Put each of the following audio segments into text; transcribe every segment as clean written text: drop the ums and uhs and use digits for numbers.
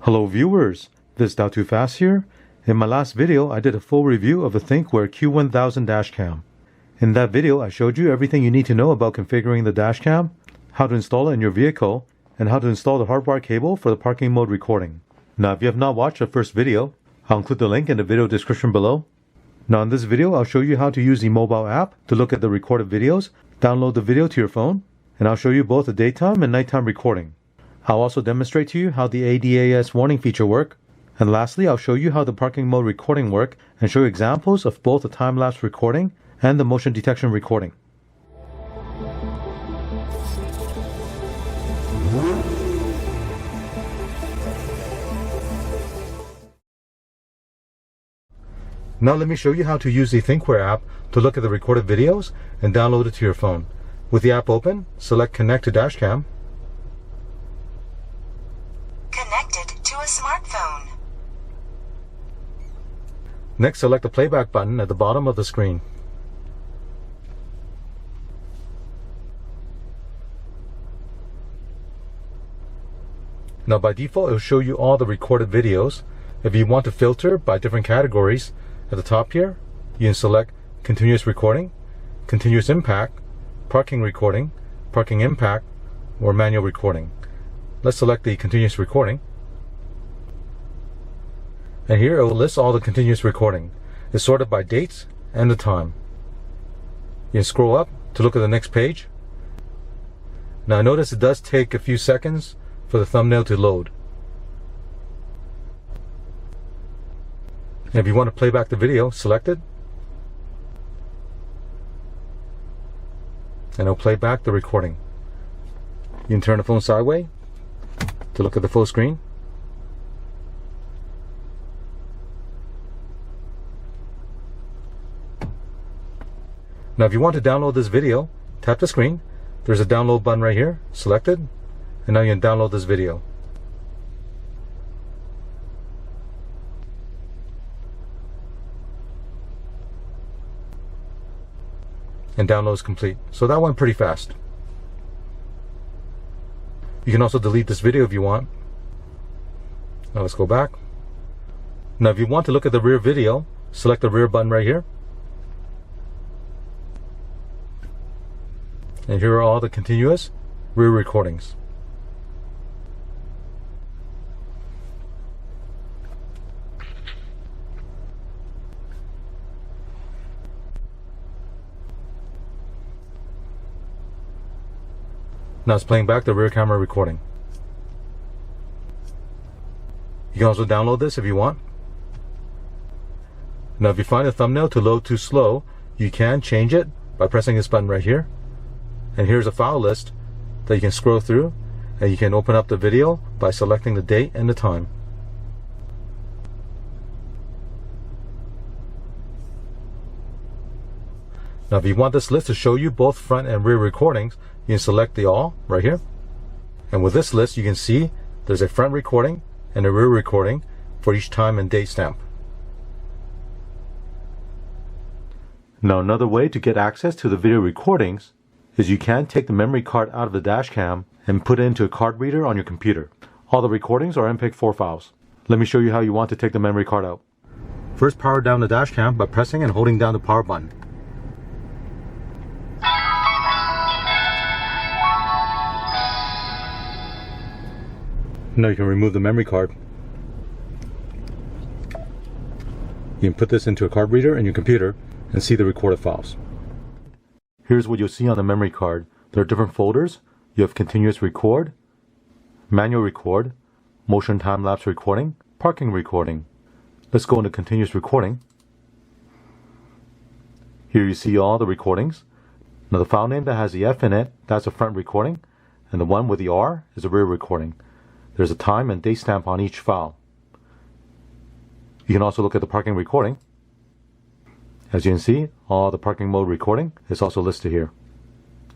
Hello viewers, this is Too Fast here. In my last video, I did a full review of the Thinkware Q1000 dashcam. In that video, I showed you everything you need to know about configuring the dashcam, how to install it in your vehicle, and how to install the hardwire cable for the parking mode recording. Now, if you have not watched the first video, I'll include the link in the video description below. Now in this video, I'll show you how to use the mobile app to look at the recorded videos, download the video to your phone, and I'll show you both the daytime and nighttime recording. I'll also demonstrate to you how the ADAS warning feature work. And lastly, I'll show you how the parking mode recording work and show you examples of both the time-lapse recording and the motion detection recording. Now let me show you how to use the Thinkware app to look at the recorded videos and download it to your phone. With the app open, select Connect to Dashcam. Connected to a smartphone. Next, select the playback button at the bottom of the screen. Now by default, it will show you all the recorded videos. If you want to filter by different categories, at the top here, you can select Continuous Recording, Continuous Impact, Parking Recording, Parking Impact, or Manual Recording. Let's select the Continuous Recording. And here it will list all the continuous recording. It's sorted by dates and the time. You can scroll up to look at the next page. Now notice it does take a few seconds for the thumbnail to load. And if you want to play back the video, select it. And it'll play back the recording. You can turn the phone sideways to look at the full screen. Now if you want to download this video, tap the screen. There's a download button right here, select it, and now you can download this video. And download is complete. So that went pretty fast. You can also delete this video if you want. Now let's go back. Now if you want to look at the rear video, select the rear button right here. And here are all the continuous rear recordings. Now it's playing back the rear camera recording. You can also download this if you want. Now if you find the thumbnail to load too slow, you can change it by pressing this button right here. And here's a file list that you can scroll through, and you can open up the video by selecting the date and the time. Now if you want this list to show you both front and rear recordings, you can select the all right here. And with this list you can see there's a front recording and a rear recording for each time and date stamp. Now another way to get access to the video recordings is you can take the memory card out of the dashcam and put it into a card reader on your computer. All the recordings are MPEG-4 files. Let me show you how you want to take the memory card out. First, power down the dashcam by pressing and holding down the power button. Now you can remove the memory card. You can put this into a card reader in your computer and see the recorded files. Here's what you'll see on the memory card. There are different folders. You have continuous record, manual record, motion time-lapse recording, parking recording. Let's go into continuous recording. Here you see all the recordings. Now the file name that has the F in it, that's a front recording, and the one with the R is a rear recording. There's a time and date stamp on each file. You can also look at the parking recording. As you can see, all the parking mode recording is also listed here.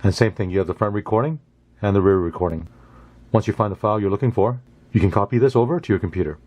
And same thing, you have the front recording and the rear recording. Once you find the file you're looking for, you can copy this over to your computer.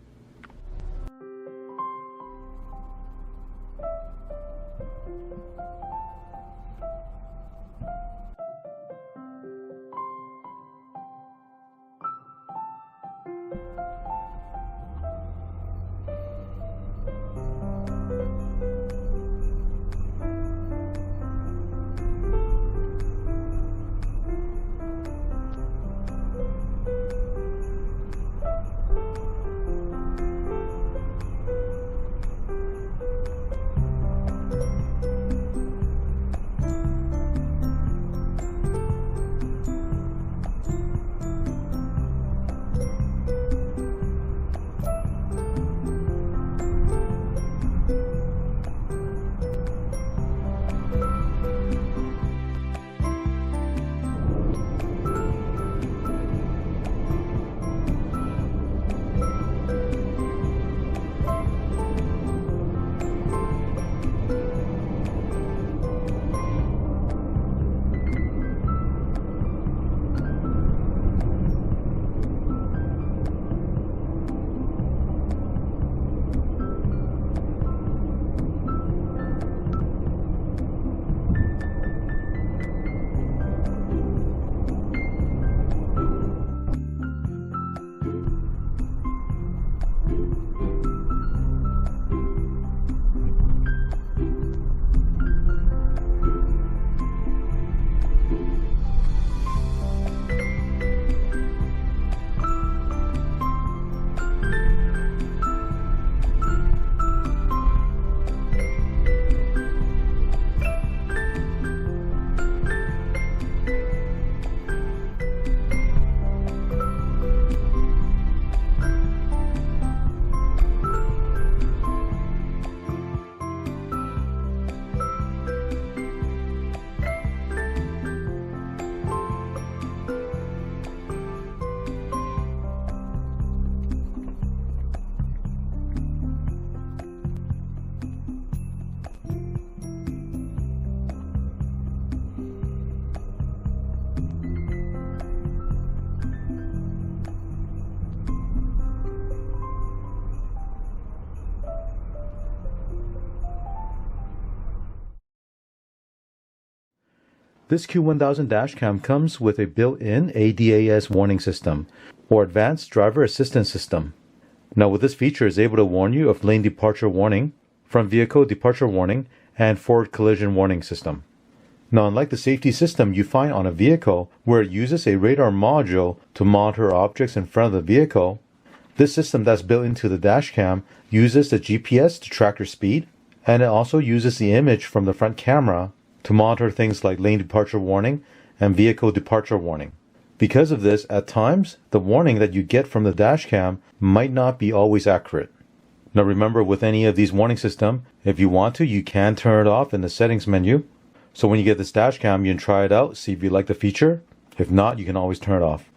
This Q1000 dashcam comes with a built-in ADAS warning system, or Advanced Driver Assistance System. Now with this feature, it's able to warn you of lane departure warning, front vehicle departure warning, and forward collision warning system. Now unlike the safety system you find on a vehicle where it uses a radar module to monitor objects in front of the vehicle, this system that's built into the dashcam uses the GPS to track your speed, and it also uses the image from the front camera to monitor things like lane departure warning and vehicle departure warning. Because of this, at times, the warning that you get from the dashcam might not be always accurate. Now remember, with any of these warning systems, if you want to, you can turn it off in the settings menu. So when you get this dashcam, you can try it out, see if you like the feature. If not, you can always turn it off.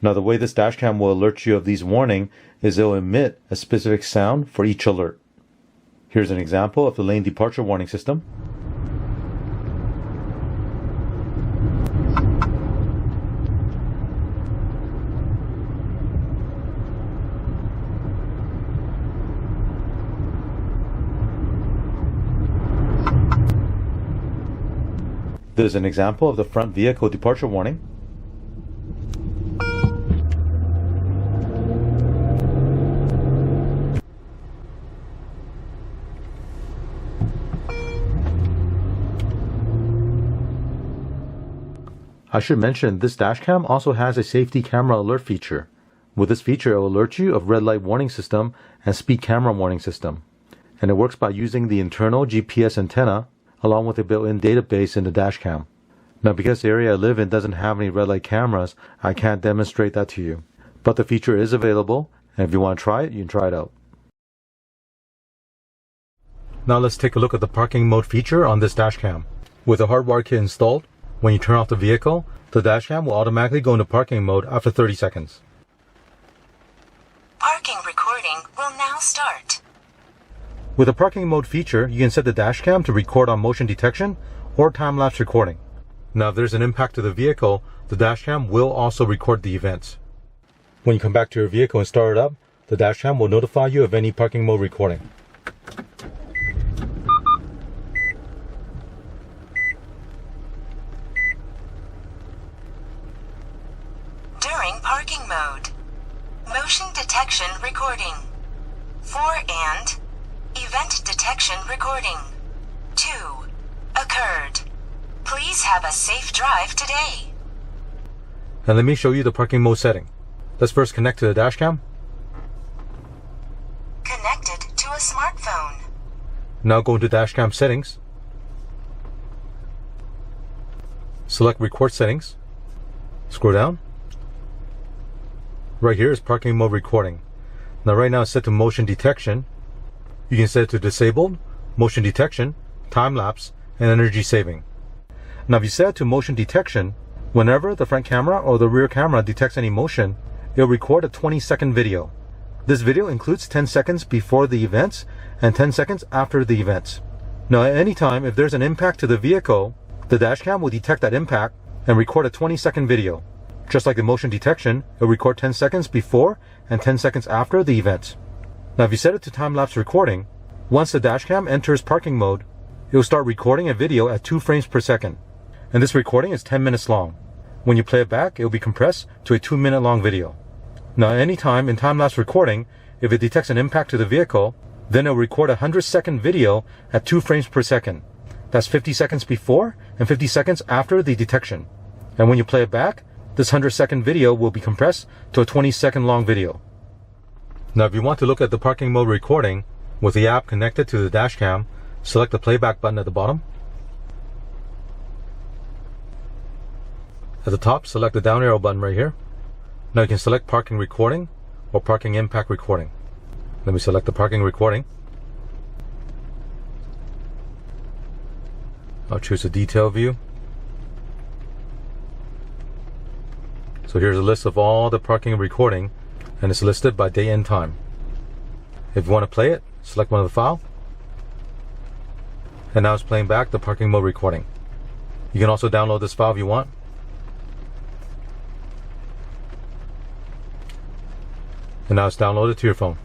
Now the way this dashcam will alert you of these warnings is it will emit a specific sound for each alert. Here's an example of the lane departure warning system. This is an example of the front vehicle departure warning. I should mention this dashcam also has a safety camera alert feature. With this feature, it will alert you of red light warning system and speed camera warning system. And it works by using the internal GPS antenna along with a built-in database in the dashcam. Now because the area I live in doesn't have any red light cameras, I can't demonstrate that to you. But the feature is available, and if you want to try it, you can try it out. Now let's take a look at the parking mode feature on this dashcam. With the hardwire kit installed, when you turn off the vehicle, the dashcam will automatically go into parking mode after 30 seconds. Parking recording will now start. With the parking mode feature, you can set the dashcam to record on motion detection or time-lapse recording. Now if there's an impact to the vehicle, the dashcam will also record the events. When you come back to your vehicle and start it up, the dashcam will notify you of any parking mode recording. During parking mode, motion detection recording. 4 and event detection recording. 2 occurred. Please have a safe drive today. And let me show you the parking mode setting. Let's first connect to the dashcam. Connected to a smartphone. Now go into dashcam settings. Select record settings. Scroll down. Right here is parking mode recording. Now right now it's set to motion detection. You can set it to disabled, motion detection, time lapse, and energy saving. Now if you set it to motion detection, whenever the front camera or the rear camera detects any motion, it will record a 20-second video. This video includes 10 seconds before the events and 10 seconds after the events. Now at any time, if there's an impact to the vehicle, the dashcam will detect that impact and record a 20-second video. Just like the motion detection, it will record 10 seconds before and 10 seconds after the event. Now if you set it to time-lapse recording, once the dashcam enters parking mode, it will start recording a video at 2 frames per second. And this recording is 10 minutes long. When you play it back, it will be compressed to a 2-minute long video. Now at any time in time-lapse recording, if it detects an impact to the vehicle, then it will record a 100-second video at 2 frames per second. That's 50 seconds before and 50 seconds after the detection. And when you play it back, this 100-second video will be compressed to a 20-second long video. Now if you want to look at the parking mode recording with the app connected to the dashcam, select the playback button at the bottom. At the top, select the down arrow button right here. Now you can select parking recording or parking impact recording. Let me select the parking recording. I'll choose the detail view. So here's a list of all the parking recording, and it's listed by date and time. If you want to play it, select one of the file. And now it's playing back the parking mode recording. You can also download this file if you want. And now it's downloaded to your phone.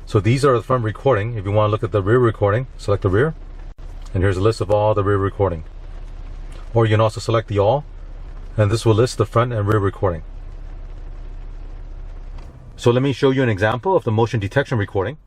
So these are the front recording. If you want to look at the rear recording, select the rear. And here's a list of all the rear recording. or you can also select the all, and this will list the front and rear recording. So let me show you an example of the motion detection recording.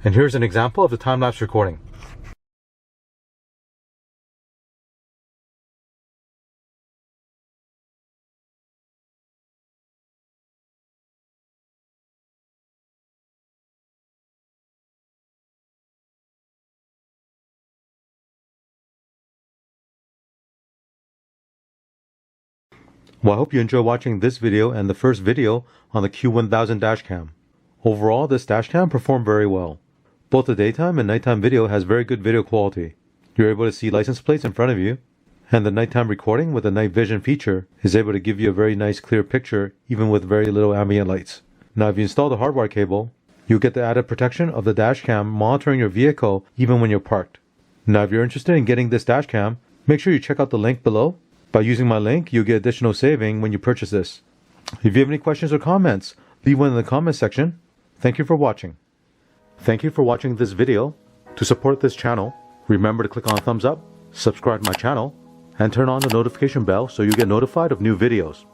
And here's an example of the time-lapse recording. Well, I hope you enjoy watching this video and the first video on the Q1000 dashcam. Overall, this dashcam performed very well. Both the daytime and nighttime video has very good video quality. You're able to see license plates in front of you, and the nighttime recording with the night vision feature is able to give you a very nice clear picture even with very little ambient lights. Now if you install the hardwire cable, you'll get the added protection of the dashcam monitoring your vehicle even when you're parked. Now if you're interested in getting this dashcam, make sure you check out the link below. By using my link, you'll get additional saving when you purchase this. If you have any questions or comments, leave one in the comment section. Thank you for watching. Thank you for watching this video. To support this channel, remember to click on thumbs up, subscribe to my channel, and turn on the notification bell so you get notified of new videos.